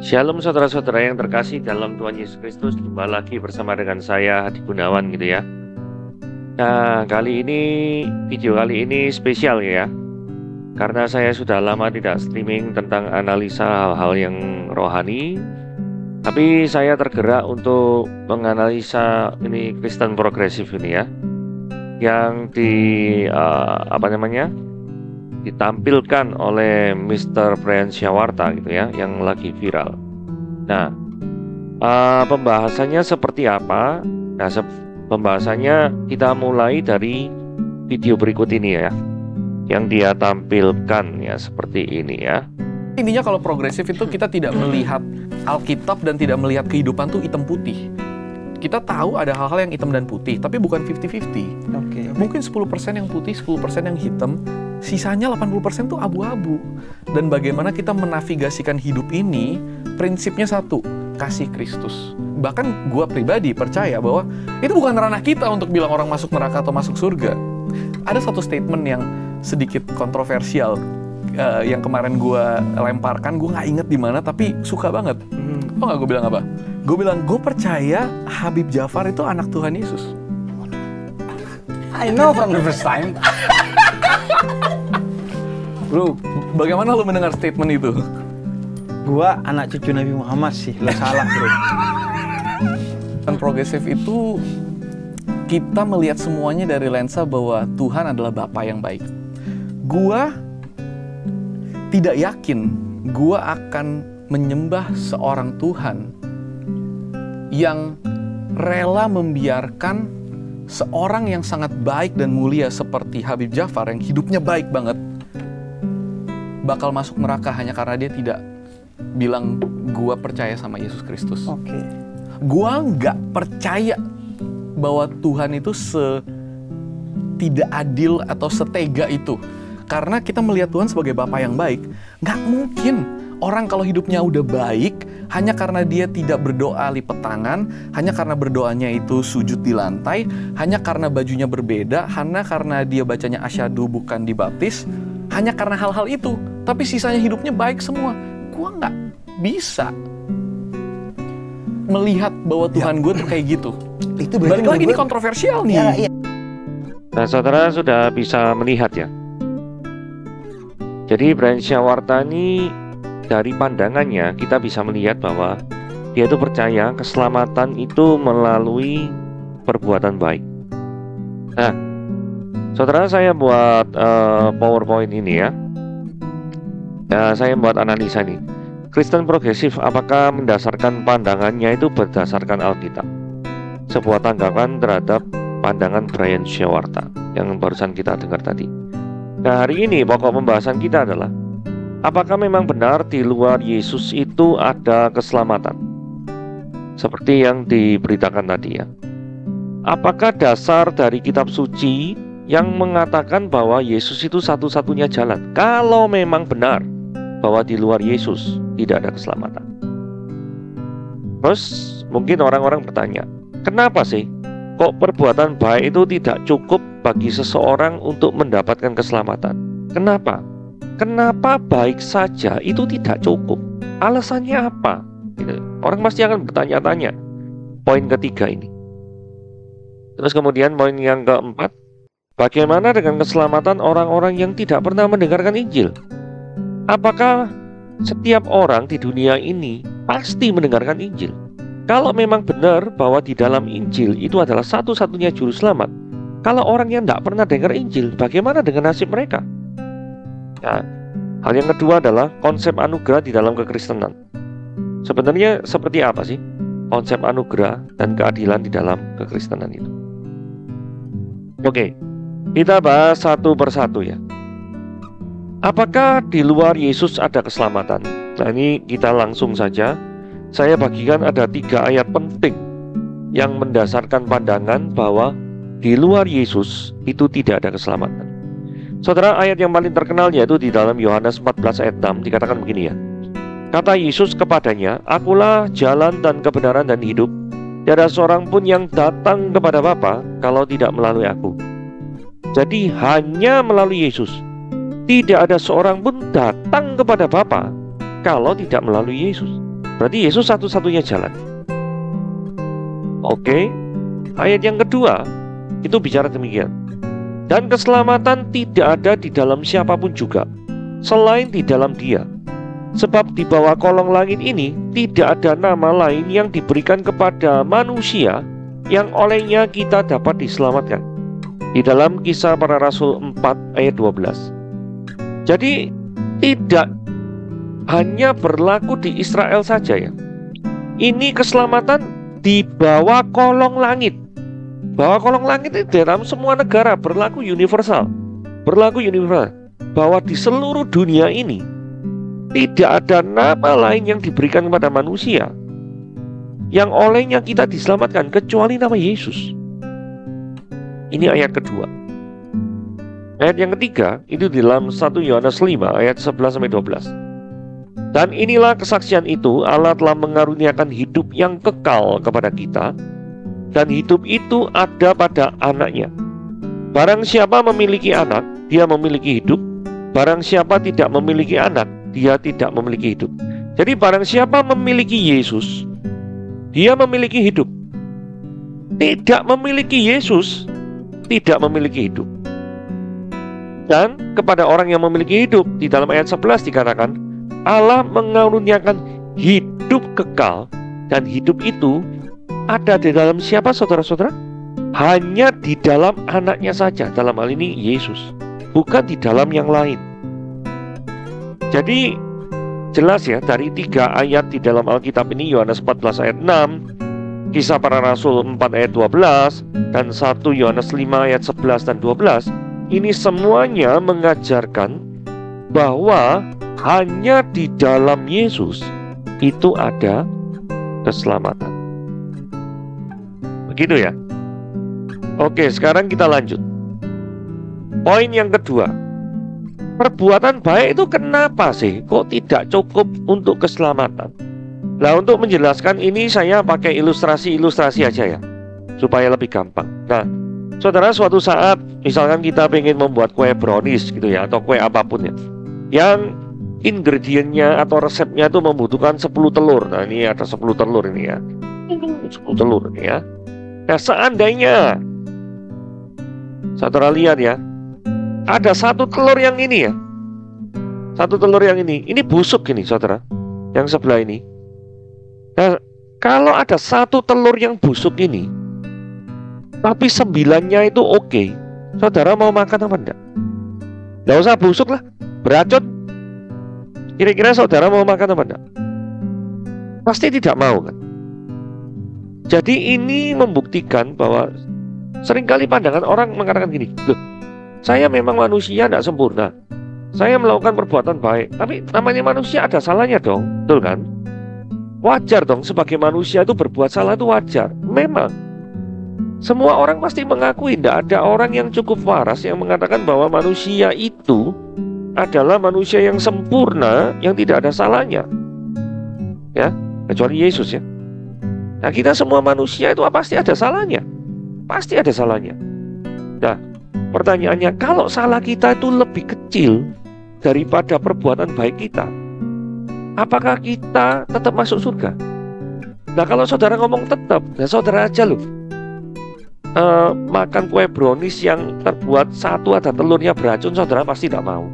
Shalom saudara-saudara yang terkasih dalam Tuhan Yesus Kristus. Jumpa lagi bersama dengan saya Hadi Gunawan gitu ya. Nah, video kali ini spesial ya. Karena saya sudah lama tidak streaming tentang analisa hal-hal yang rohani. Tapi saya tergerak untuk menganalisa ini Kristen progresif ini ya. Yang ditampilkan oleh Mr. Brian Syawarta gitu ya, yang lagi viral. Nah, pembahasannya seperti apa? Nah, pembahasannya kita mulai dari video berikut ini ya, yang dia tampilkan ya, seperti ini ya. Intinya kalau progresif itu kita tidak melihat Alkitab dan tidak melihat kehidupan tuh hitam putih. Kita tahu ada hal-hal yang hitam dan putih, tapi bukan 50-50. Okay. Mungkin 10% yang putih, 10% yang hitam, sisanya 80% tuh abu-abu. Dan bagaimana kita menavigasikan hidup ini, prinsipnya satu, kasih Kristus. Bahkan gue pribadi percaya bahwa itu bukan ranah kita untuk bilang orang masuk neraka atau masuk surga. Ada satu statement yang sedikit kontroversial, yang kemarin gue lemparkan, gue gak inget di mana, tapi suka banget. Tau gak gue bilang apa? Gue bilang, gue percaya Habib Jafar itu anak Tuhan Yesus. I know from the first time. Bro, bagaimana lo mendengar statement itu? Gua anak cucu Nabi Muhammad sih, lo salah bro. Dan progresif itu kita melihat semuanya dari lensa bahwa Tuhan adalah Bapa yang baik. Gua tidak yakin gua akan menyembah seorang Tuhan yang rela membiarkan seorang yang sangat baik dan mulia seperti Habib Jafar yang hidupnya baik banget bakal masuk neraka hanya karena dia tidak bilang gua percaya sama Yesus Kristus. Oke. Gua nggak percaya bahwa Tuhan itu tidak adil atau setega itu. Karena kita melihat Tuhan sebagai Bapa yang baik. Nggak mungkin orang kalau hidupnya udah baik hanya karena dia tidak berdoa lipat tangan, hanya karena berdoanya itu sujud di lantai, hanya karena bajunya berbeda, hanya karena dia bacanya asyhadu bukan dibaptis, hanya karena hal-hal itu. Tapi sisanya hidupnya baik semua. Gua nggak bisa melihat bahwa Tuhan gue tuh kayak gitu. Itu berarti balik lagi ini kontroversial nih. Ya, iya. Nah, saudara sudah bisa melihat ya. Jadi Brian Syawarta ini dari pandangannya kita bisa melihat bahwa dia itu percaya keselamatan itu melalui perbuatan baik. Nah, saudara, saya buat PowerPoint ini ya. Saya buat analisa nih. Kristen progresif apakah mendasarkan pandangannya itu berdasarkan Alkitab? Sebuah tanggapan terhadap pandangan Brian Syawarta yang barusan kita dengar tadi. Nah, hari ini pokok pembahasan kita adalah apakah memang benar di luar Yesus itu ada keselamatan? Seperti yang diberitakan tadi ya. Apakah dasar dari kitab suci yang mengatakan bahwa Yesus itu satu-satunya jalan? Kalau memang benar bahwa di luar Yesus tidak ada keselamatan. Terus mungkin orang-orang bertanya, kenapa sih kok perbuatan baik itu tidak cukup bagi seseorang untuk mendapatkan keselamatan? Kenapa? Kenapa baik saja itu tidak cukup? Alasannya apa? Gitu. Orang pasti akan bertanya-tanya. Poin ketiga ini. Terus kemudian poin yang keempat, bagaimana dengan keselamatan orang-orang yang tidak pernah mendengarkan Injil? Apakah setiap orang di dunia ini pasti mendengarkan Injil? Kalau memang benar bahwa di dalam Injil itu adalah satu-satunya juru selamat, kalau orang yang tidak pernah dengar Injil, bagaimana dengan nasib mereka? Nah, hal yang kedua adalah konsep anugerah di dalam kekristenan. Sebenarnya seperti apa sih konsep anugerah dan keadilan di dalam kekristenan itu? Oke, kita bahas satu persatu ya. Apakah di luar Yesus ada keselamatan? Nah, ini kita langsung saja. Saya bagikan ada 3 ayat penting yang mendasarkan pandangan bahwa di luar Yesus itu tidak ada keselamatan. Saudara, ayat yang paling terkenal yaitu di dalam Yohanes 14 ayat 6 dikatakan begini ya. Kata Yesus kepadanya, "Akulah jalan dan kebenaran dan hidup. Tiada seorang pun yang datang kepada Bapa kalau tidak melalui aku." Jadi hanya melalui Yesus. Tidak ada seorang pun datang kepada Bapa kalau tidak melalui Yesus. Berarti Yesus satu-satunya jalan. Oke. Ayat yang kedua itu bicara demikian. Dan keselamatan tidak ada di dalam siapapun juga, selain di dalam Dia. Sebab di bawah kolong langit ini tidak ada nama lain yang diberikan kepada manusia yang olehnya kita dapat diselamatkan. Di dalam Kisah Para Rasul 4 ayat 12. Jadi tidak hanya berlaku di Israel saja ya. Ini keselamatan di bawah kolong langit. Bawah kolong langit itu dalam semua negara berlaku universal. Berlaku universal. Bahwa di seluruh dunia ini tidak ada nama lain yang diberikan kepada manusia yang olehnya kita diselamatkan kecuali nama Yesus. Ini ayat kedua. Ayat yang ketiga itu di dalam 1 Yohanes 5 ayat 11-12. Dan inilah kesaksian itu, Allah telah mengaruniakan hidup yang kekal kepada kita, dan hidup itu ada pada anaknya. Barang siapa memiliki anak, dia memiliki hidup. Barang siapa tidak memiliki anak, dia tidak memiliki hidup. Jadi barang siapa memiliki Yesus, dia memiliki hidup. Tidak memiliki Yesus, tidak memiliki hidup. Dan kepada orang yang memiliki hidup, di dalam ayat 11 dikatakan, Allah mengaruniakan hidup kekal, dan hidup itu ada di dalam siapa, saudara-saudara? Hanya di dalam anaknya saja, dalam hal ini Yesus, bukan di dalam yang lain. Jadi jelas ya, dari 3 ayat di dalam Alkitab ini, Yohanes 14 ayat 6, Kisah Para Rasul 4 ayat 12, dan 1 Yohanes 5 ayat 11 dan 12, ini semuanya mengajarkan bahwa hanya di dalam Yesus itu ada keselamatan. Begitu ya. Oke, sekarang kita lanjut. Poin yang kedua. Perbuatan baik itu kenapa sih kok tidak cukup untuk keselamatan? Nah, untuk menjelaskan ini saya pakai ilustrasi aja ya, supaya lebih gampang. Nah, saudara, suatu saat misalkan kita pengen membuat kue brownies gitu ya, atau kue apapun ya, yang ingredientnya atau resepnya itu membutuhkan 10 telur. Nah, ini ada 10 telur ini ya, 10 telur ini ya. Nah, seandainya saudara lihat ya, ada 1 telur yang ini ya, 1 telur yang ini busuk ini saudara, yang sebelah ini. Nah, kalau ada 1 telur yang busuk ini, tapi 9-nya itu oke, saudara mau makan apa enggak? Nggak usah busuk lah, beracun. Kira-kira saudara mau makan apa enggak? Pasti tidak mau kan? Jadi ini membuktikan bahwa seringkali pandangan orang mengatakan gini, loh, saya memang manusia tidak sempurna, saya melakukan perbuatan baik, tapi namanya manusia ada salahnya dong, betul kan? Wajar dong, sebagai manusia itu berbuat salah itu wajar. Memang semua orang pasti mengakui, tidak ada orang yang cukup waras yang mengatakan bahwa manusia itu adalah manusia yang sempurna, yang tidak ada salahnya, ya, kecuali Yesus ya. Nah, kita semua manusia itu pasti ada salahnya, pasti ada salahnya. Nah, pertanyaannya, kalau salah kita itu lebih kecil daripada perbuatan baik kita, apakah kita tetap masuk surga? Nah, kalau saudara ngomong tetap, nah saudara aja loh makan kue brownies yang terbuat 1 ada telurnya beracun, saudara pasti tidak mau.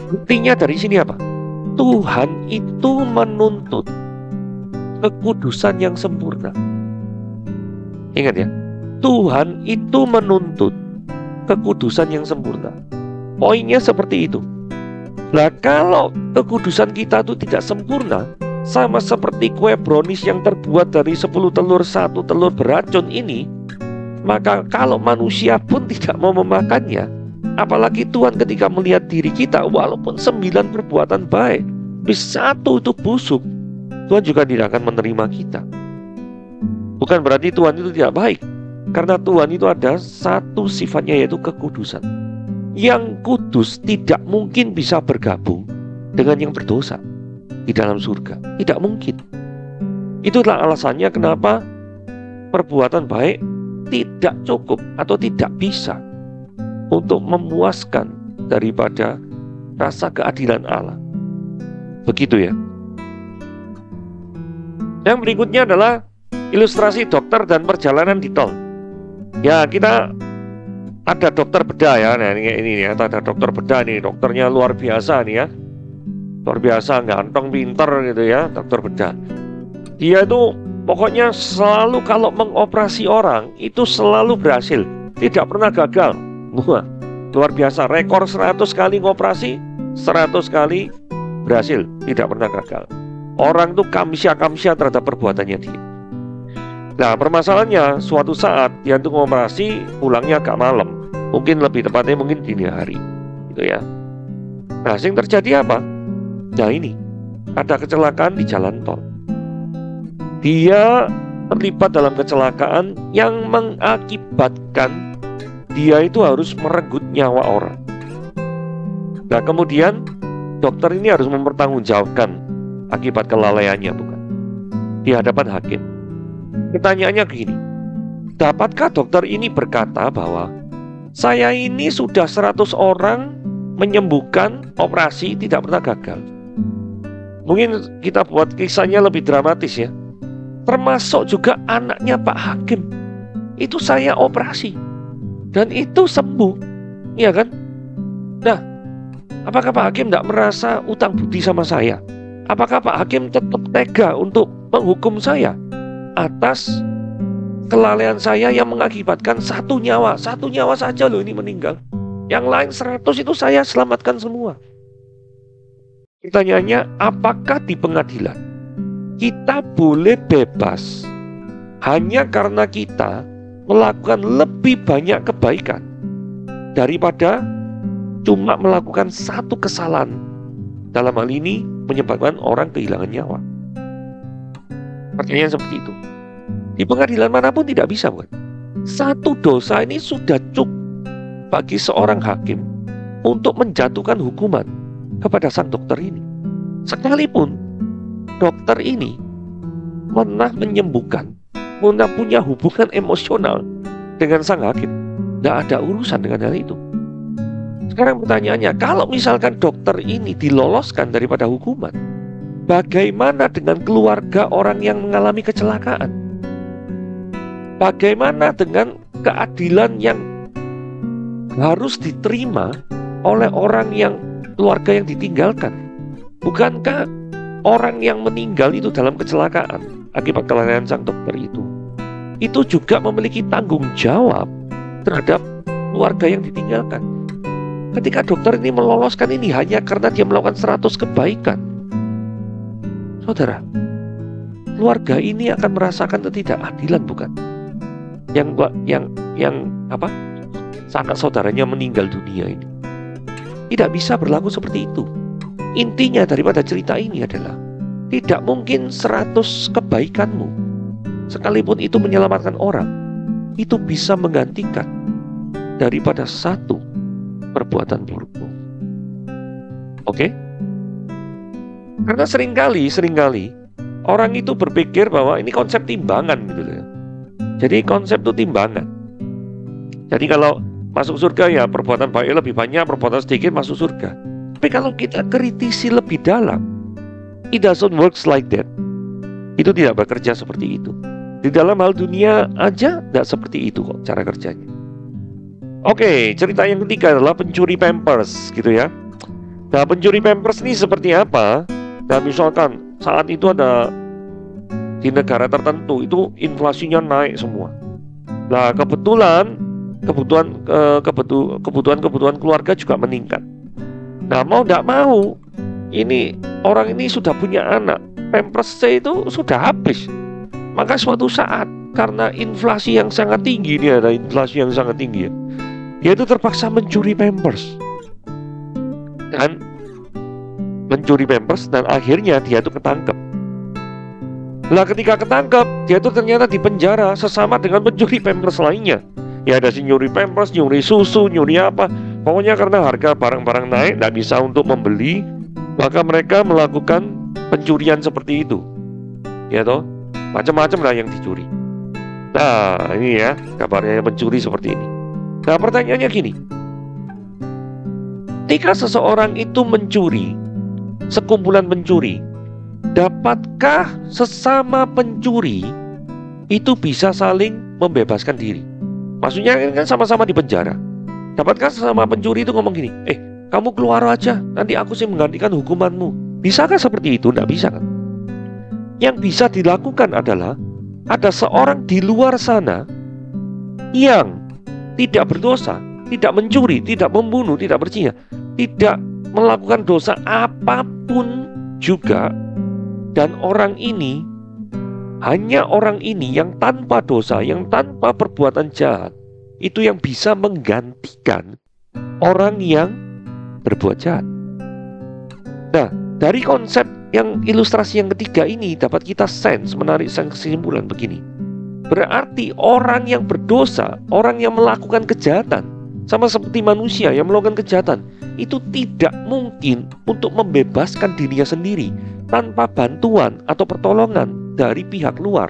Buktinya dari sini apa? Tuhan itu menuntut kekudusan yang sempurna. Ingat ya, Tuhan itu menuntut kekudusan yang sempurna. Poinnya seperti itu. Nah, kalau kekudusan kita itu tidak sempurna, sama seperti kue brownies yang terbuat dari 10 telur, 1 telur beracun ini, maka kalau manusia pun tidak mau memakannya, apalagi Tuhan ketika melihat diri kita, walaupun 9 perbuatan baik, bisa 1 itu busuk, Tuhan juga tidak akan menerima kita. Bukan berarti Tuhan itu tidak baik, karena Tuhan itu ada satu sifatnya, yaitu kekudusan. Yang kudus tidak mungkin bisa bergabung dengan yang berdosa di dalam surga, tidak mungkin. Itulah alasannya kenapa perbuatan baik tidak cukup atau tidak bisa untuk memuaskan daripada rasa keadilan Allah. Begitu ya. Yang berikutnya adalah ilustrasi dokter dan perjalanan di tol. Ya, kita ada dokter bedah ya. Nah, ini ya, ada dokter bedah nih. Dokternya luar biasa nih ya. Luar biasa, ganteng, pinter gitu ya, dokter bedah. Dia itu pokoknya selalu kalau mengoperasi orang itu selalu berhasil, tidak pernah gagal. Wah, luar biasa, rekor 100 kali ngoperasi, 100 kali berhasil, tidak pernah gagal. Orang itu kamsya terhadap perbuatannya dia. Nah, permasalahannya suatu saat dia itu ngoperasi pulangnya agak malam, mungkin lebih tepatnya mungkin dini hari, gitu ya. Nah, yang terjadi apa? Nah, ini ada kecelakaan di jalan tol. Dia terlibat dalam kecelakaan yang mengakibatkan dia itu harus merenggut nyawa orang. Nah, kemudian dokter ini harus mempertanggungjawabkan akibat kelalaiannya, bukan? Di hadapan hakim. Pertanyaannya begini, dapatkah dokter ini berkata bahwa saya ini sudah 100 orang menyembuhkan operasi tidak pernah gagal? Mungkin kita buat kisahnya lebih dramatis ya. Termasuk juga anaknya Pak Hakim. Itu saya operasi dan itu sembuh, iya kan? Nah, apakah Pak Hakim tidak merasa utang budi sama saya? Apakah Pak Hakim tetap tega untuk menghukum saya atas kelalaian saya yang mengakibatkan satu nyawa saja loh ini meninggal. Yang lain 100 itu saya selamatkan semua. Pertanyaannya, apakah di pengadilan kita boleh bebas hanya karena kita melakukan lebih banyak kebaikan daripada cuma melakukan satu kesalahan, dalam hal ini menyebabkan orang kehilangan nyawa? Pertanyaan seperti itu. Di pengadilan manapun tidak bisa, bukan? Satu dosa ini sudah cukup bagi seorang hakim untuk menjatuhkan hukuman kepada sang dokter ini. Sekalipun dokter ini pernah menyembuhkan, pernah punya hubungan emosional dengan sang hakim, tidak ada urusan dengan hal itu. Sekarang pertanyaannya, kalau misalkan dokter ini diloloskan daripada hukuman, bagaimana dengan keluarga orang yang mengalami kecelakaan? Bagaimana dengan keadilan yang harus diterima oleh orang yang keluarga yang ditinggalkan? Bukankah orang yang meninggal itu dalam kecelakaan akibat kelalaian sang dokter itu juga memiliki tanggung jawab terhadap keluarga yang ditinggalkan? Ketika dokter ini meloloskan ini hanya karena dia melakukan 100 kebaikan, saudara, keluarga ini akan merasakan ketidakadilan, bukan? Yang sanak saudaranya meninggal dunia ini. Tidak bisa berlaku seperti itu. Intinya daripada cerita ini adalah tidak mungkin 100 kebaikanmu, sekalipun itu menyelamatkan orang, itu bisa menggantikan daripada satu perbuatan burukmu. Oke? Karena seringkali orang itu berpikir bahwa ini konsep timbangan gitu ya. Jadi konsep itu timbangan. Jadi kalau masuk surga ya perbuatan baik lebih banyak, perbuatan sedikit masuk surga. Tapi kalau kita kritisi lebih dalam, it doesn't works like that. Itu tidak bekerja seperti itu. Di dalam hal dunia aja tidak seperti itu kok cara kerjanya. Oke, cerita yang ketiga adalah pencuri Pampers gitu ya. Nah, pencuri Pampers ini seperti apa? Nah, misalkan saat itu ada di negara tertentu itu inflasinya naik semua. Nah, kebutuhan keluarga juga meningkat. Nah, mau tidak mau, ini orang ini sudah punya anak, Pampers-nya itu sudah habis. Maka suatu saat karena inflasi yang sangat tinggi, ini ada inflasi yang sangat tinggi ya, dia itu terpaksa mencuri Pampers. Dan mencuri Pampers dan akhirnya dia itu ketangkep. Nah, ketika ketangkep, dia itu ternyata dipenjara sesama dengan pencuri Pampers lainnya. Ya ada si nyuri Pampers, nyuri susu, nyuri apa. Pokoknya karena harga barang-barang naik, tidak bisa untuk membeli, maka mereka melakukan pencurian seperti itu. Ya toh, macam-macam lah yang dicuri. Nah, ini ya kabarnya pencuri seperti ini. Nah, pertanyaannya gini. Ketika seseorang itu mencuri, sekumpulan pencuri, dapatkah sesama pencuri itu bisa saling membebaskan diri? Maksudnya kan sama-sama di penjara. Dapatkah sesama pencuri itu ngomong gini, kamu keluar aja, nanti aku sih menggantikan hukumanmu. Bisakah seperti itu? Tidak bisa kan? Yang bisa dilakukan adalah ada seorang di luar sana yang tidak berdosa, tidak mencuri, tidak membunuh, tidak berzina, tidak melakukan dosa apapun juga. Dan orang ini, hanya orang ini yang tanpa dosa, yang tanpa perbuatan jahat, itu yang bisa menggantikan orang yang berbuat jahat. Nah, dari konsep yang ilustrasi yang ketiga ini dapat kita menarik kesimpulan begini. Berarti orang yang berdosa, orang yang melakukan kejahatan, sama seperti manusia yang melakukan kejahatan, itu tidak mungkin untuk membebaskan dirinya sendiri tanpa bantuan atau pertolongan dari pihak luar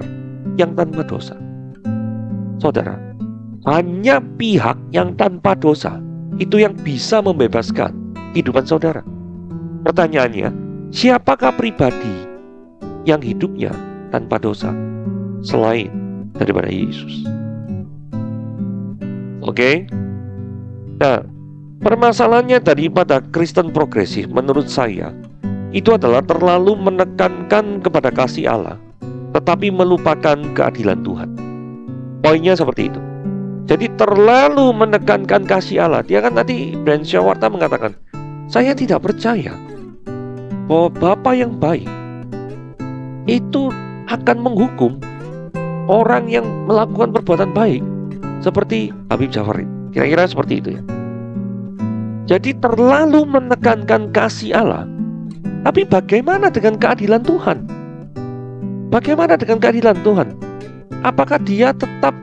yang tanpa dosa. Saudara, hanya pihak yang tanpa dosa itu yang bisa membebaskan kehidupan saudara. Pertanyaannya, siapakah pribadi yang hidupnya tanpa dosa selain daripada Yesus? Oke? Nah, permasalahannya daripada Kristen progresif menurut saya itu adalah terlalu menekankan kepada kasih Allah tetapi melupakan keadilan Tuhan. Poinnya seperti itu. Jadi terlalu menekankan kasih Allah. Dia kan tadi Brent Shawarta mengatakan, saya tidak percaya bahwa Bapa yang baik itu akan menghukum orang yang melakukan perbuatan baik seperti Habib Jafari. Kira-kira seperti itu ya. Jadi terlalu menekankan kasih Allah. Tapi bagaimana dengan keadilan Tuhan? Bagaimana dengan keadilan Tuhan? Apakah dia tetap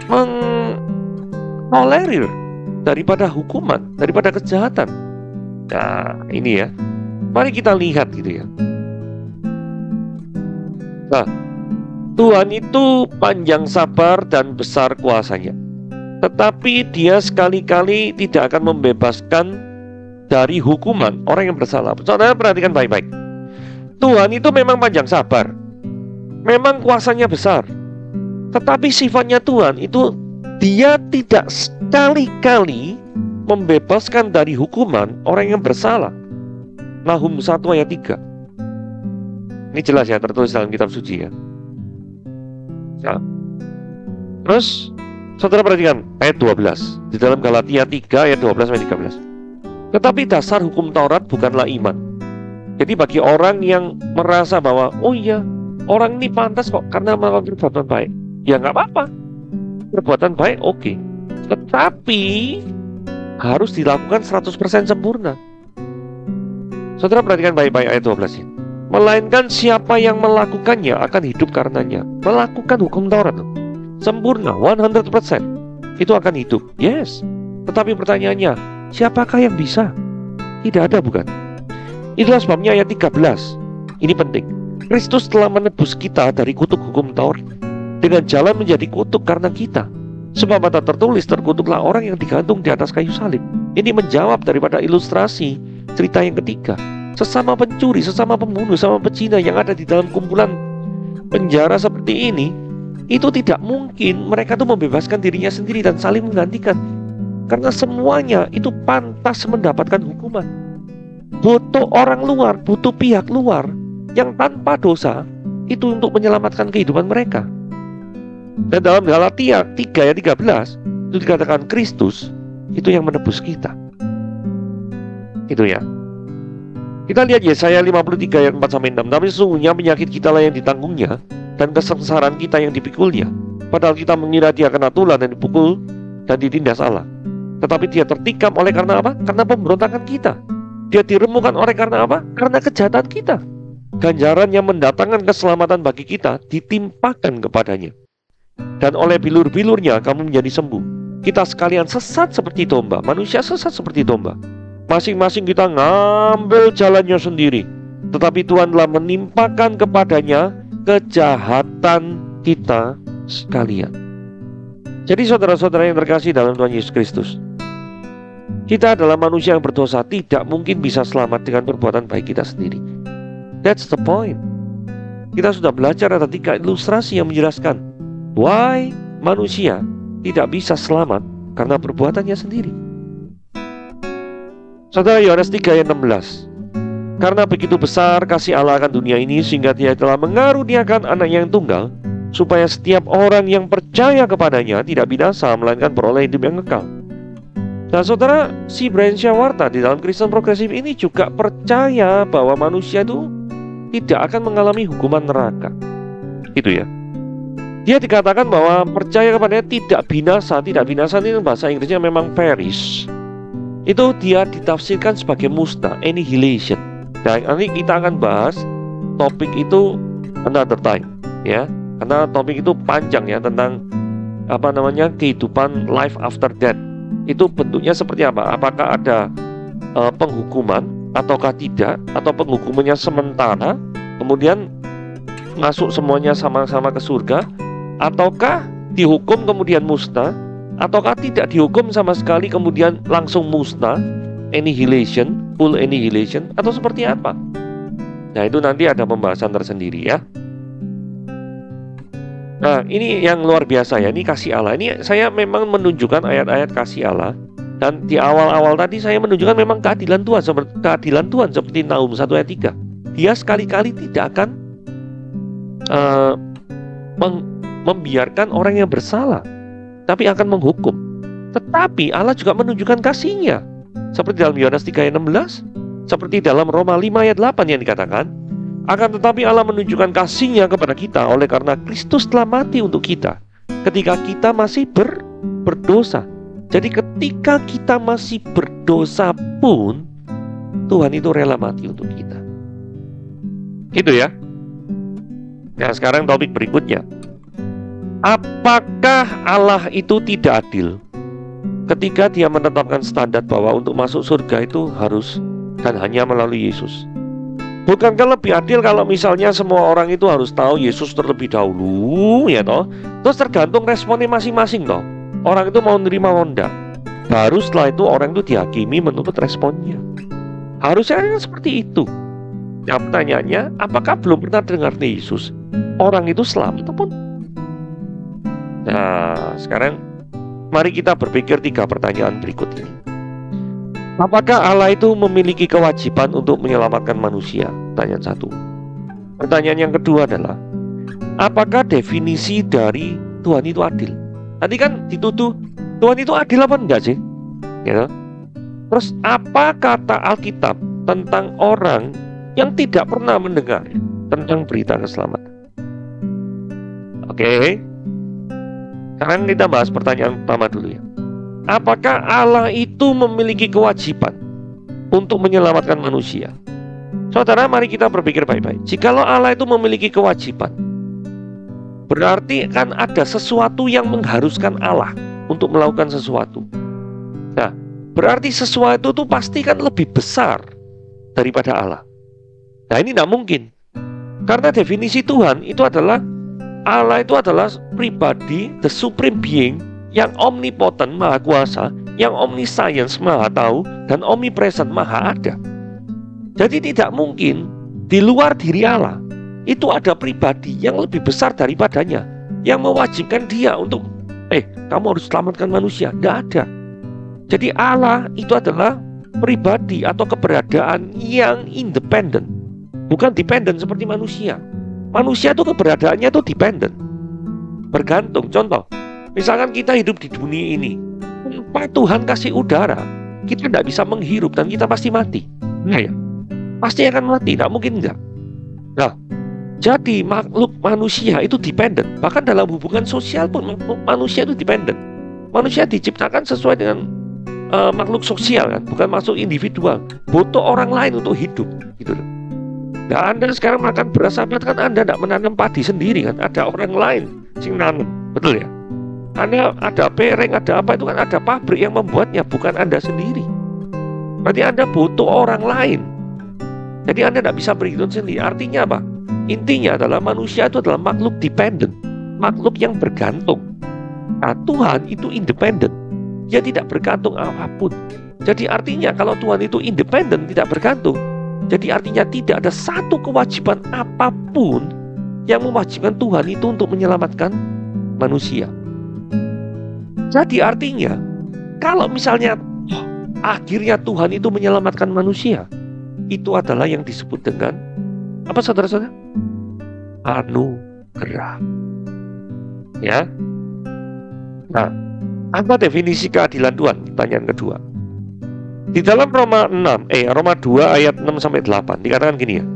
mentolerir daripada hukuman, daripada kejahatan? Nah, ini ya. Mari kita lihat gitu ya. Nah, Tuhan itu panjang sabar dan besar kuasanya. Tetapi dia sekali-kali tidak akan membebaskan dari hukuman orang yang bersalah. Saudara perhatikan baik-baik. Tuhan itu memang panjang sabar, memang kuasanya besar. Tetapi sifatnya Tuhan itu dia tidak sekali-kali membebaskan dari hukuman orang yang bersalah. Nahum 1 ayat 3. Ini jelas ya, tertulis dalam kitab suci ya. Nah, terus saudara perhatikan ayat 12 di dalam Galatia 3 ayat 12 sampai 13. Tetapi dasar hukum Taurat bukanlah iman. Jadi bagi orang yang merasa bahwa oh iya, orang ini pantas kok karena melakukan perbuatan baik, ya nggak apa-apa. Perbuatan baik oke. Tetapi harus dilakukan 100% sempurna. Saudara perhatikan baik-baik ayat 12 ini. Melainkan siapa yang melakukannya akan hidup karenanya. Melakukan hukum Taurat sempurna 100%, itu akan hidup. Yes. Tetapi pertanyaannya, siapakah yang bisa? Tidak ada, bukan? Itulah sebabnya ayat 13. Ini penting. Kristus telah menebus kita dari kutuk hukum Taurat dengan jalan menjadi kutuk karena kita. Sebab kata tertulis, terkutuklah orang yang digantung di atas kayu salib. Ini menjawab daripada ilustrasi cerita yang ketiga. Sesama pencuri, sesama pembunuh, sesama pezina yang ada di dalam kumpulan penjara seperti ini, itu tidak mungkin mereka tuh membebaskan dirinya sendiri dan saling menggantikan. Karena semuanya itu pantas mendapatkan hukuman. Butuh orang luar, butuh pihak luar yang tanpa dosa itu untuk menyelamatkan kehidupan mereka. Dan dalam Galatia 3 ayat 13 itu dikatakan Kristus itu yang menebus kita. Itu ya. Kita lihat Yesaya 53 ayat 4 sampai 6. Tapi sesungguhnya penyakit kita lah yang ditanggungnya dan kesengsaraan kita yang dipikulnya. Padahal kita mengira dia kena tulan dan dipukul dan ditindas Allah. Tetapi dia tertikam oleh karena apa? Karena pemberontakan kita. Dia diremukkan oleh karena apa? Karena kejahatan kita. Ganjaran yang mendatangkan keselamatan bagi kita ditimpakan kepadanya. Dan oleh bilur-bilurnya kamu menjadi sembuh. Kita sekalian sesat seperti domba. Manusia sesat seperti domba. Masing-masing kita ngambil jalannya sendiri. Tetapi Tuhan telah menimpakan kepadanya kejahatan kita sekalian. Jadi saudara-saudara yang terkasih dalam Tuhan Yesus Kristus, kita adalah manusia yang berdosa, tidak mungkin bisa selamat dengan perbuatan baik kita sendiri. That's the point. Kita sudah belajar ada 3 ilustrasi yang menjelaskan why manusia tidak bisa selamat karena perbuatannya sendiri. Saudara, Yohanes 3 ayat 16. Karena begitu besar kasih Allah akan dunia ini sehingga Dia telah mengaruniakan anaknya yang tunggal, supaya setiap orang yang percaya kepadanya tidak binasa, melainkan beroleh hidup yang kekal. Nah saudara, si Brian Shawarta di dalam Kristen Progresif ini juga percaya bahwa manusia itu tidak akan mengalami hukuman neraka. Gitu ya. Dia dikatakan bahwa percaya kepadanya tidak binasa. Tidak binasa ini bahasa Inggrisnya memang perish. Itu dia ditafsirkan sebagai musnah, annihilation. Nah, nanti kita akan bahas topik itu another time ya. Karena topik itu panjang ya, tentang kehidupan life after death. Itu bentuknya seperti apa? Apakah ada penghukuman ataukah tidak, atau penghukumannya sementara kemudian masuk semuanya sama-sama ke surga, ataukah dihukum kemudian musnah, ataukah tidak dihukum sama sekali kemudian langsung musnah, annihilation, full annihilation, atau seperti apa? Nah itu nanti ada pembahasan tersendiri ya. Nah ini yang luar biasa ya, ini kasih Allah. Ini saya memang menunjukkan ayat-ayat kasih Allah. Dan di awal-awal tadi saya menunjukkan memang keadilan Tuhan seperti Nahum 1 ayat 3. Dia sekali-kali tidak akan membiarkan orang yang bersalah, tapi akan menghukum. Tetapi Allah juga menunjukkan kasih-Nya, seperti dalam Yohanes 3 ayat 16, seperti dalam Roma 5 ayat 8 yang dikatakan, akan tetapi Allah menunjukkan kasih-Nya kepada kita oleh karena Kristus telah mati untuk kita ketika kita masih berdosa. Jadi ketika kita masih berdosa pun Tuhan itu rela mati untuk kita. Gitu ya. Nah sekarang topik berikutnya. Apakah Allah itu tidak adil ketika Dia menetapkan standar bahwa untuk masuk surga itu harus dan hanya melalui Yesus? Bukankah lebih adil kalau misalnya semua orang itu harus tahu Yesus terlebih dahulu ya toh? Terus tergantung responnya masing-masing toh. Orang itu mau nerima mau enggak. Baru setelah itu orang itu dihakimi menurut responnya. Harusnya kan seperti itu. Nah pertanyaannya, apakah belum pernah dengar Yesus? Orang itu selamat ataupun? Nah sekarang mari kita berpikir 3 pertanyaan berikut ini. Apakah Allah itu memiliki kewajiban untuk menyelamatkan manusia? Pertanyaan 1. Pertanyaan yang kedua adalah, apakah definisi dari Tuhan itu adil? Tadi kan dituduh Tuhan itu adil apa enggak sih? Ya. Terus apa kata Alkitab tentang orang yang tidak pernah mendengar tentang berita keselamatan? Oke. Sekarang kita bahas pertanyaan pertama dulu ya. Apakah Allah itu memiliki kewajiban untuk menyelamatkan manusia? Saudara, mari kita berpikir baik-baik. Jikalau Allah itu memiliki kewajiban, berarti kan ada sesuatu yang mengharuskan Allah untuk melakukan sesuatu. Nah, berarti sesuatu itu pasti kan lebih besar daripada Allah. Nah, ini tidak mungkin. Karena definisi Tuhan itu adalah Allah itu adalah pribadi, the supreme being, yang omnipotent, maha kuasa, yang omniscience, maha tahu, dan omnipresent, maha ada. Jadi tidak mungkin di luar diri Allah itu ada pribadi yang lebih besar daripadanya, yang mewajibkan Dia untuk kamu harus selamatkan manusia. Tidak ada. Jadi Allah itu adalah pribadi atau keberadaan yang independen, bukan dependen seperti manusia. Manusia itu keberadaannya itu dependen, bergantung. Contoh, misalkan kita hidup di dunia ini, tanpa Tuhan kasih udara, kita tidak bisa menghirup dan kita pasti mati. Nah ya, pasti akan mati, tidak mungkin enggak. Nah, jadi makhluk manusia itu dependen. Bahkan dalam hubungan sosial pun manusia itu dependen. Manusia diciptakan sesuai dengan makhluk sosial kan, bukan makhluk individual. Butuh orang lain untuk hidup, gitu loh. Nah, Anda sekarang makan beras sapat kan Anda tidak menanam padi sendiri kan, ada orang lain yang nanam, betul ya? Anda ada pereng, ada apa itu kan ada pabrik yang membuatnya, bukan Anda sendiri. Berarti Anda butuh orang lain. Jadi Anda tidak bisa berhidup sendiri. Artinya apa? Intinya adalah manusia itu adalah makhluk dependent, makhluk yang bergantung. Nah, Tuhan itu independen, Dia tidak bergantung apapun. Jadi artinya kalau Tuhan itu independen, tidak bergantung, Jadi artinya tidak ada satu kewajiban apapun yang mewajibkan Tuhan itu untuk menyelamatkan manusia. Jadi artinya kalau misalnya akhirnya Tuhan itu menyelamatkan manusia, itu adalah yang disebut dengan apa, saudara-saudara? Anugerah. Ya. Nah, apa definisi keadilan Tuhan? Pertanyaan kedua. Di dalam Roma 2 ayat 6 sampai 8 dikatakan gini ya.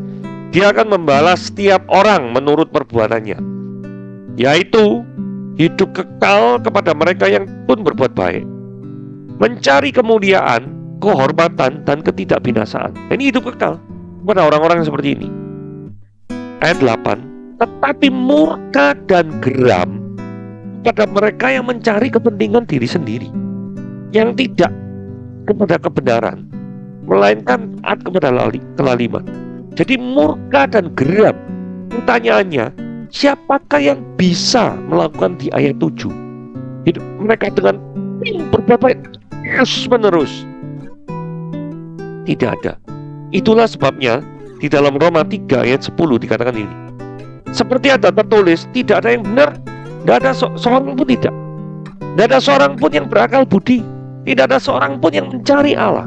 Dia akan membalas setiap orang menurut perbuatannya, yaitu hidup kekal kepada mereka yang pun berbuat baik, mencari kemuliaan, kehormatan, dan ketidakbinasaan. Ini hidup kekal kepada orang-orang yang seperti ini. Ayat 8, tetapi murka dan geram kepada mereka yang mencari kepentingan diri sendiri, yang tidak kepada kebenaran, melainkan taat kepada kelaliman. Jadi murka dan geram. Pertanyaannya, siapakah yang bisa melakukan di ayat 7? Hidup mereka dengan berbuat baik terus menerus. Tidak ada. Itulah sebabnya di dalam Roma 3 ayat 10 dikatakan ini. Seperti ada tertulis, tidak ada yang benar, tidak ada seorang pun tidak. Tidak ada seorang pun yang berakal budi, tidak ada seorang pun yang mencari Allah.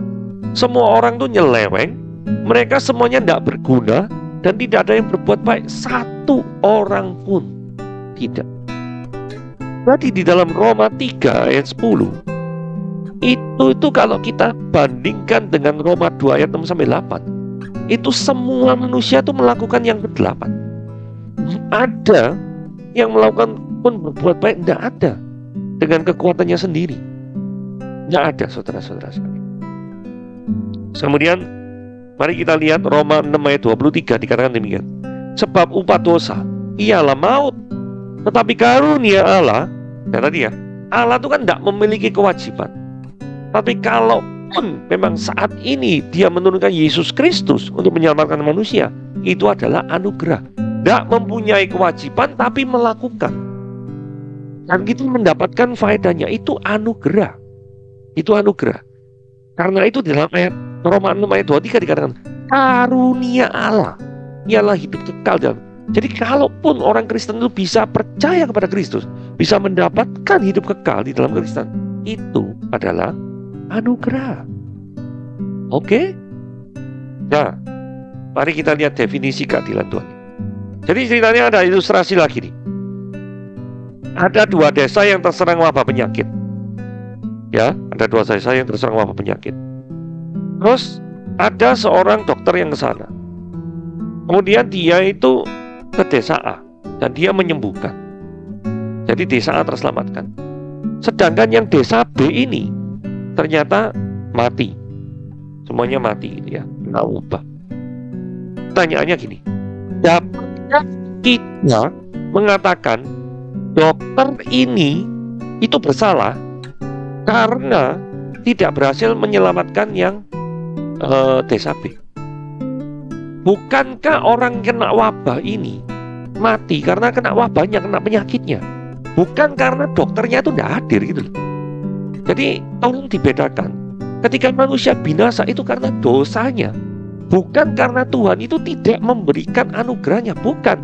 Semua orang itu nyeleweng, mereka semuanya tidak berguna, dan tidak ada yang berbuat baik, satu orang pun tidak. Berarti di dalam Roma 3 ayat 10 itu kalau kita bandingkan dengan Roma 2 ayat 6 sampai 8, itu semua manusia itu melakukan yang ke-8. Ada yang melakukan pun berbuat baik, tidak ada dengan kekuatannya sendiri. Tidak ada, saudara-saudara sekalian. Kemudian mari kita lihat Roma 6 ayat 23 dikatakan demikian. Sebab upah dosa ialah maut, tetapi karunia Allah, ya tadi ya, Allah itu kan tidak memiliki kewajiban. Tapi kalau pun memang saat ini dia menurunkan Yesus Kristus untuk menyelamatkan manusia, itu adalah anugerah. Tidak mempunyai kewajiban tapi melakukan, dan kita mendapatkan faedahnya. Itu anugerah. Itu anugerah. Karena itu di dalam ayat Roma 6 ayat 23 dikatakan karunia Allah ialah hidup kekal. Jadi kalaupun orang Kristen itu bisa percaya kepada Kristus, bisa mendapatkan hidup kekal di dalam Kristen, itu adalah anugerah. Oke? Nah, mari kita lihat definisi keadilan Tuhan. Jadi ceritanya ada ilustrasi lagi nih. Ada 2 desa yang terserang wabah penyakit. Ya, ada 2 desa yang terserang wabah penyakit. Terus ada seorang dokter yang ke sana. Kemudian dia itu ke desa A dan dia menyembuhkan. Jadi desa A terselamatkan. Sedangkan yang desa B ini ternyata mati. Semuanya mati gitu ya, kena wabah. Pertanyaannya gini, dapatkah kita mengatakan dokter ini itu bersalah karena tidak berhasil menyelamatkan yang desa B? Bukankah orang kena wabah ini mati karena kena wabahnya, kena penyakitnya, bukan karena dokternya itu tidak hadir gitu loh. Jadi tolong dibedakan. Ketika manusia binasa itu karena dosanya, bukan karena Tuhan itu tidak memberikan anugerahnya. Bukan.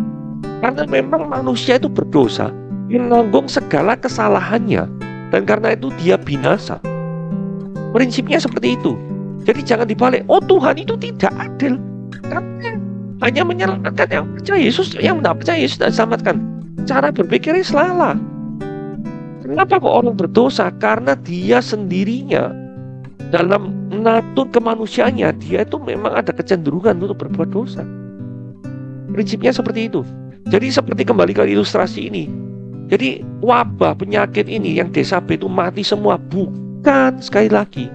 Karena memang manusia itu berdosa, menanggung segala kesalahannya, dan karena itu dia binasa. Prinsipnya seperti itu. Jadi jangan dibalik, oh Tuhan itu tidak adil karena hanya menyelamatkan yang percaya Yesus, yang tidak percaya Yesus tidak diselamatkan. Cara berpikirnya salah. Kenapa kok orang berdosa? Karena dia sendirinya dalam natur kemanusiaannya, dia itu memang ada kecenderungan untuk berbuat dosa. Prinsipnya seperti itu. Jadi seperti kembali ke ilustrasi ini. Jadi wabah penyakit ini yang desa B itu mati semua, bukan, sekali lagi,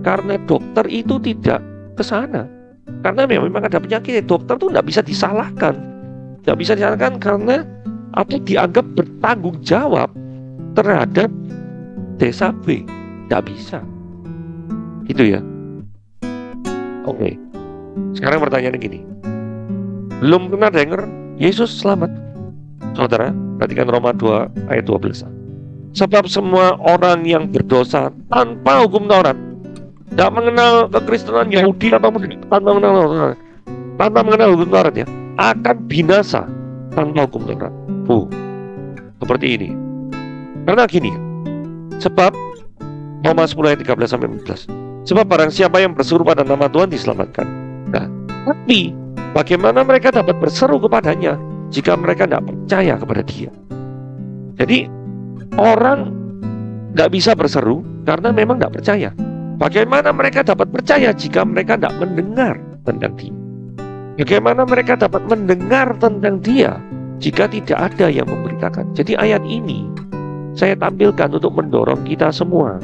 karena dokter itu tidak ke sana. Karena memang ada penyakit, dokter itu tidak bisa disalahkan. Tidak bisa disalahkan karena apa, dianggap bertanggung jawab terhadap desa B. Tidak bisa. Gitu ya. Oke. Sekarang pertanyaannya gini. Belum pernah dengar Yesus selamat? Saudara, perhatikan Roma 2 ayat 12. Sebab semua orang yang berdosa tanpa hukum Taurat tidak mengenal kekristenan Yahudi tanpa mengenal hukum Taurat ya, akan binasa tanpa hukum Taurat. Seperti ini. Karena gini, sebab Roma 10 ayat 13 sampai 14. Sebab barang siapa yang berseru pada nama Tuhan diselamatkan. Nah, tapi bagaimana mereka dapat berseru kepadanya jika mereka tidak percaya kepada Dia? Jadi orang tidak bisa berseru karena memang tidak percaya. Bagaimana mereka dapat percaya jika mereka tidak mendengar tentang Dia? Bagaimana mereka dapat mendengar tentang Dia jika tidak ada yang memberitakan? Jadi ayat ini saya tampilkan untuk mendorong kita semua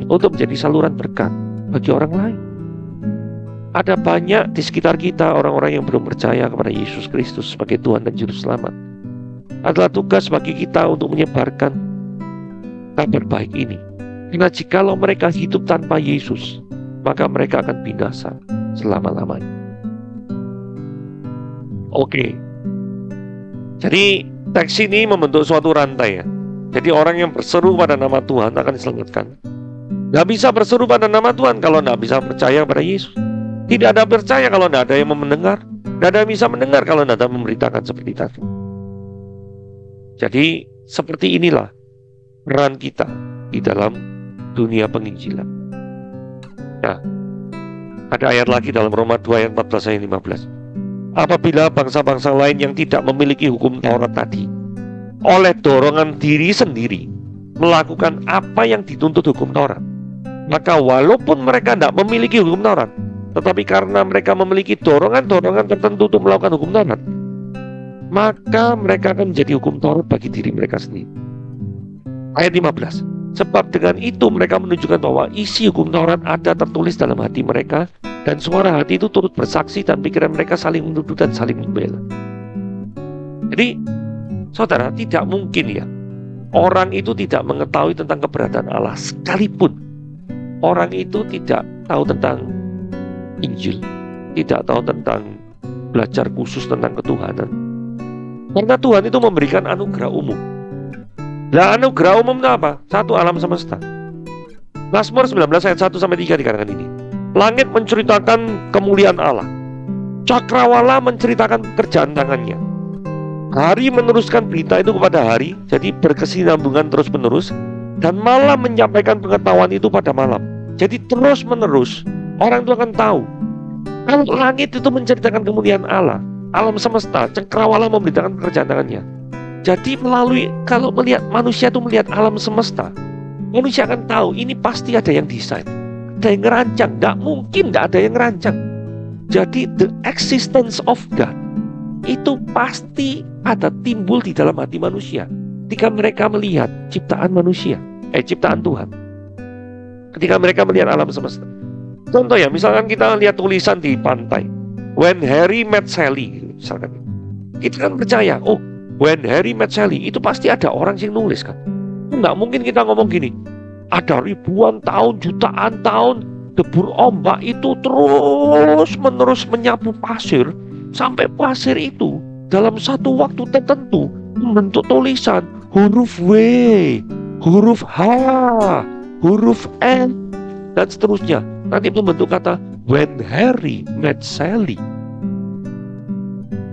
untuk menjadi saluran berkat bagi orang lain. Ada banyak di sekitar kita orang-orang yang belum percaya kepada Yesus Kristus sebagai Tuhan dan Juru Selamat. Adalah tugas bagi kita untuk menyebarkan kabar baik ini. Karena jikalau mereka hidup tanpa Yesus, maka mereka akan binasa selama-lamanya. Oke. Jadi teks ini membentuk suatu rantai ya. Jadi orang yang berseru pada nama Tuhan akan diselamatkan. Nggak bisa berseru pada nama Tuhan kalau nggak bisa percaya pada Yesus. Tidak ada percaya kalau tidak ada yang mendengar. Tidak ada yang bisa mendengar kalau tidak ada memberitakan seperti tadi. Jadi seperti inilah peran kita di dalam dunia penginjilan. Nah, ada ayat lagi dalam Roma 2 ayat 14 ayat 15. Apabila bangsa-bangsa lain yang tidak memiliki hukum Taurat tadi oleh dorongan diri sendiri melakukan apa yang dituntut hukum Taurat, maka walaupun mereka tidak memiliki hukum Taurat, tetapi karena mereka memiliki dorongan-dorongan tertentu untuk melakukan hukum Taurat, maka mereka akan menjadi hukum Taurat bagi diri mereka sendiri. Ayat 15. Sebab dengan itu mereka menunjukkan bahwa isi hukum Taurat ada tertulis dalam hati mereka, dan suara hati itu turut bersaksi, dan pikiran mereka saling menuduh dan saling membela. Jadi saudara, tidak mungkin ya orang itu tidak mengetahui tentang keberadaan Allah, sekalipun orang itu tidak tahu tentang Injil, tidak tahu tentang belajar khusus tentang ketuhanan. Karena Tuhan itu memberikan anugerah umum. Nah, anugerah umum itu apa? Satu, alam semesta. Mazmur 19 ayat 1 sampai 3 dikatakan ini. Langit menceritakan kemuliaan Allah, cakrawala menceritakan pekerjaan tangannya. Hari meneruskan berita itu kepada hari, jadi berkesinambungan terus menerus, dan malam menyampaikan pengetahuan itu pada malam. Jadi terus menerus orang itu akan tahu. Kalau langit itu menceritakan kemuliaan Allah, alam semesta, cakrawala memberitakan pekerjaan tangannya. Jadi kalau melihat manusia itu melihat alam semesta, manusia akan tahu ini pasti ada yang desain, ada yang ngerancang. Tidak mungkin tidak ada yang ngerancang. Jadi the existence of God itu pasti ada timbul di dalam hati manusia ketika mereka melihat ciptaan manusia, ciptaan Tuhan. Ketika mereka melihat alam semesta. Contoh ya, misalkan kita lihat tulisan di pantai, When Harry Met Sally, misalkan. Kita kan percaya, oh, When Harry Met Sally, itu pasti ada orang yang nulis kan. Nggak mungkin kita ngomong gini, ada ribuan tahun, jutaan tahun, debur ombak itu terus menerus menyapu pasir, sampai pasir itu dalam satu waktu tertentu membentuk tulisan huruf W, huruf H, huruf N, dan seterusnya. Nanti membentuk kata When Harry Met Sally.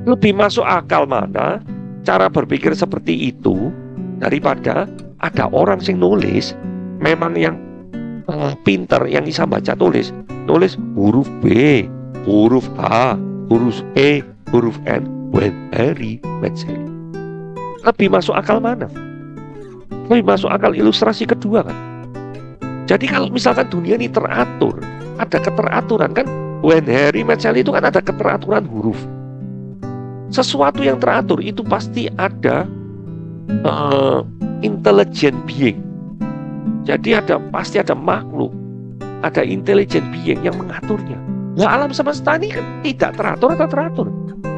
Lebih masuk akal mana cara berpikir seperti itu daripada ada orang yang nulis, memang yang pinter, yang bisa baca tulis huruf B, huruf H, huruf E, huruf N, When Harry Met Sally. Lebih masuk akal mana? Lebih masuk akal ilustrasi kedua kan. Jadi kalau misalkan dunia ini teratur, ada keteraturan kan, When Harry Met Sally itu kan ada keteraturan huruf. Sesuatu yang teratur itu pasti ada intelligent being. Jadi pasti ada makhluk, ada intelligent being yang mengaturnya. Nah, alam semesta ini kan tidak teratur atau teratur?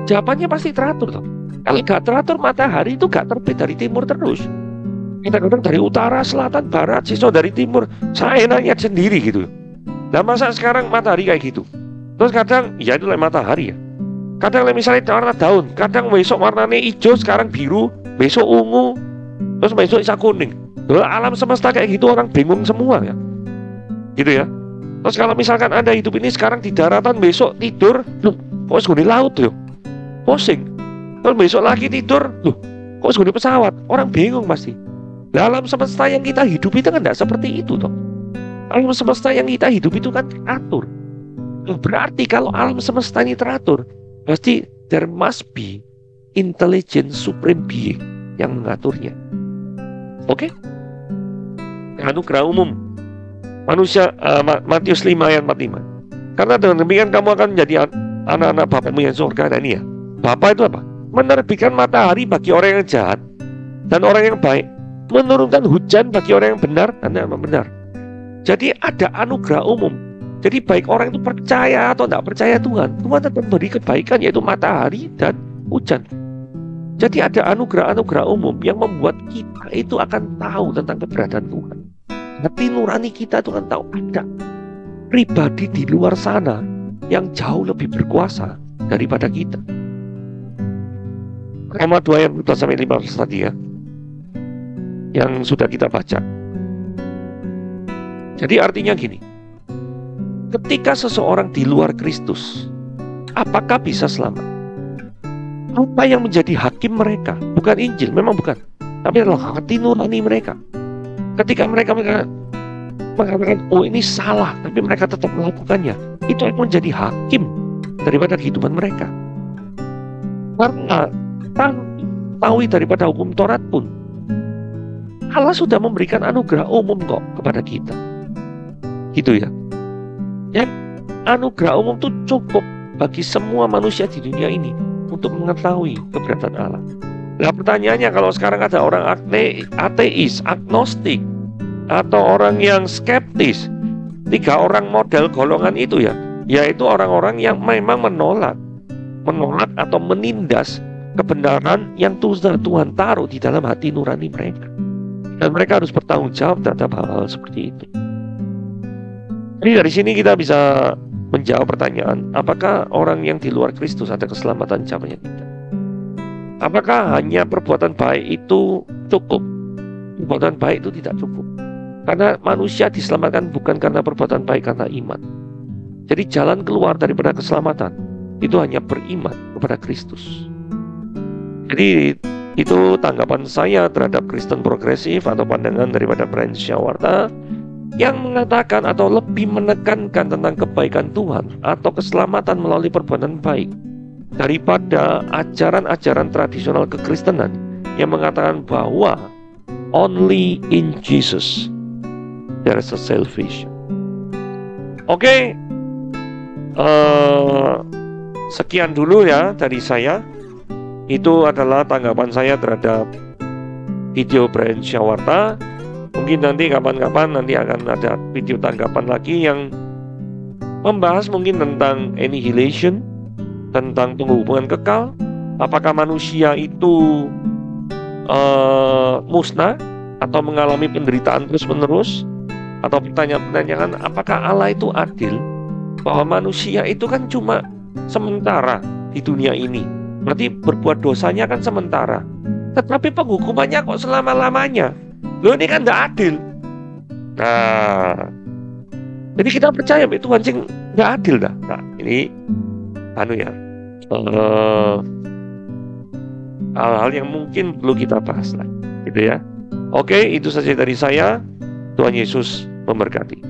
Jawabannya pasti teratur toh. Kalau gak teratur, matahari itu gak terbit dari timur terus. Kadang-kadang dari utara, selatan, barat, siswa dari timur. Saya enaknya sendiri gitu. Nah, masa sekarang matahari kayak gitu? Terus kadang, ya itu matahari ya. Kadang misalnya warna daun, kadang besok warnanya hijau, sekarang biru, besok ungu, terus besok bisa kuning. Loh, alam semesta kayak gitu orang bingung semua ya. Gitu ya. Terus kalau misalkan Anda hidup ini sekarang di daratan, besok tidur, loh, kok segini laut loh, pusing. Terus besok lagi tidur, loh, kok segini pesawat, orang bingung pasti. Alam semesta yang kita hidup itu kan tidak seperti itu toh. Alam semesta yang kita hidup itu kan teratur. Berarti kalau alam semesta ini teratur, pasti there must be intelligent supreme being yang mengaturnya. Oke? Anugerah umum manusia, Matius 5 ayat 45. Karena dengan demikian kamu akan menjadi anak-anak Bapamu yang surga. Dan ini ya, Bapa itu apa? Menerbitkan matahari bagi orang yang jahat dan orang yang baik, menurunkan hujan bagi orang yang benar dan yang benar. Jadi ada anugerah umum. Jadi baik orang itu percaya atau tidak percaya Tuhan, Tuhan tetap memberi kebaikan, yaitu matahari dan hujan. Jadi ada anugerah-anugerah umum yang membuat kita itu akan tahu tentang keberadaan Tuhan. Hati nurani kita itu akan tahu ada pribadi di luar sana yang jauh lebih berkuasa daripada kita. Roma 2 ayat 12-15 tadi ya, yang sudah kita baca. Jadi artinya gini, ketika seseorang di luar Kristus, apakah bisa selamat? Apa yang menjadi hakim mereka? Bukan Injil, memang bukan, tapi adalah hati nurani mereka. Ketika mereka mengatakan, oh ini salah, tapi mereka tetap melakukannya, itu akan menjadi hakim daripada kehidupan mereka. Karena tahu daripada hukum Taurat pun, Allah sudah memberikan anugerah umum kok kepada kita. Gitu ya. Yang anugerah umum itu cukup bagi semua manusia di dunia ini untuk mengetahui keberadaan Allah. Nah pertanyaannya, kalau sekarang ada orang ateis, agnostik, atau orang yang skeptis, 3 orang model golongan itu ya, yaitu orang-orang yang memang menolak atau menindas kebenaran yang Tuhan taruh di dalam hati nurani mereka. Dan mereka harus bertanggung jawab terhadap hal-hal seperti itu. Jadi dari sini kita bisa menjawab pertanyaan, apakah orang yang di luar Kristus ada keselamatan? Jawabannya tidak. Apakah hanya perbuatan baik itu cukup? Perbuatan baik itu tidak cukup. Karena manusia diselamatkan bukan karena perbuatan baik, karena iman. Jadi jalan keluar daripada keselamatan itu hanya beriman kepada Kristus. Jadi itu tanggapan saya terhadap Kristen progresif atau pandangan daripada Brian Shawarta yang mengatakan atau lebih menekankan tentang kebaikan Tuhan atau keselamatan melalui perbuatan baik daripada ajaran-ajaran tradisional kekristenan yang mengatakan bahwa only in Jesus there is a salvation. Oke, sekian dulu ya dari saya. Itu adalah tanggapan saya terhadap video Brian Shawarta. Mungkin nanti kapan-kapan nanti akan ada video tanggapan lagi yang membahas mungkin tentang annihilation, tentang penghubungan kekal. Apakah manusia itu musnah atau mengalami penderitaan terus-menerus? Atau pertanyaan-pertanyaan, apakah Allah itu adil? Bahwa manusia itu kan cuma sementara di dunia ini. Berarti berbuat dosanya kan sementara, tetapi penghukumannya kok selama-lamanya. Loh ini kan tidak adil. Nah, jadi kita percaya bahwa Tuhan sing tidak adil dah. Nah, ini hal-hal yang mungkin perlu kita bahas lah, gitu ya. Oke, itu saja dari saya. Tuhan Yesus memberkati.